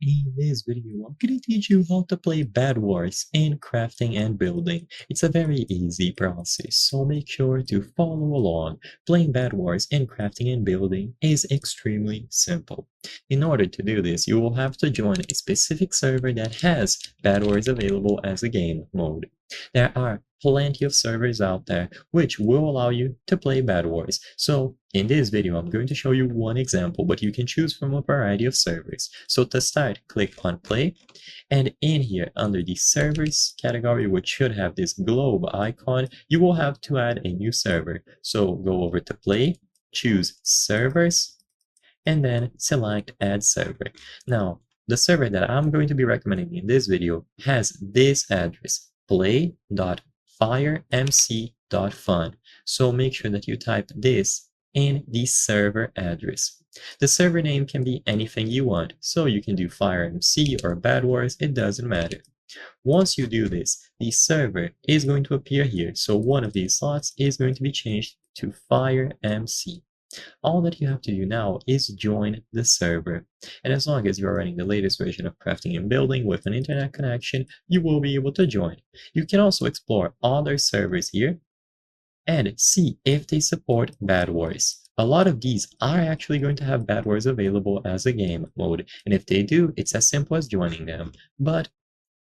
In this video, I'm going to teach you how to play Bedwars in crafting and building. It's a very easy process, so make sure to follow along. Playing Bedwars in crafting and building is extremely simple. In order to do this, you will have to join a specific server that has Bedwars available as a game mode. There are plenty of servers out there which will allow you to play Bedwars. So in this video, I'm going to show you one example, but you can choose from a variety of servers. So to start, click on play, and in here under the servers category, which should have this globe icon, you will have to add a new server. So go over to play, choose servers, and then select add server. Now, the server that I'm going to be recommending in this video has this address, play.firemc.fun. So make sure that you type this in the server address. The server name can be anything you want, so you can do FireMC or Bedwars, it doesn't matter. Once you do this, the server is going to appear here, so one of these slots is going to be changed to FireMC. All that you have to do now is join the server, and as long as you are running the latest version of crafting and building with an internet connection, you will be able to join. You can also explore other servers here and see if they support Bedwars. A lot of these are actually going to have Bedwars available as a game mode, and if they do, it's as simple as joining them. But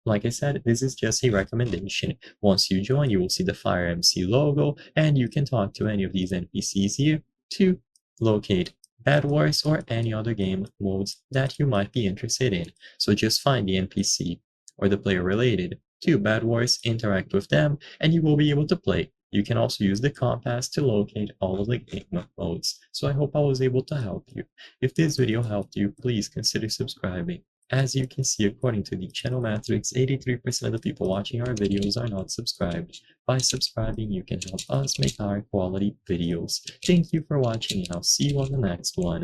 like I said, this is just a recommendation. Once you join, you will see the FireMC logo, and you can talk to any of these NPCs here to locate Bedwars or any other game modes that you might be interested in. So just find the NPC or the player related to Bedwars, interact with them, and you will be able to play. You can also use the compass to locate all of the game modes. So I hope I was able to help you. If this video helped you, please consider subscribing. As you can see, according to the channel metrics, 83% of the people watching our videos are not subscribed. By subscribing, you can help us make higher quality videos. Thank you for watching, and I'll see you on the next one.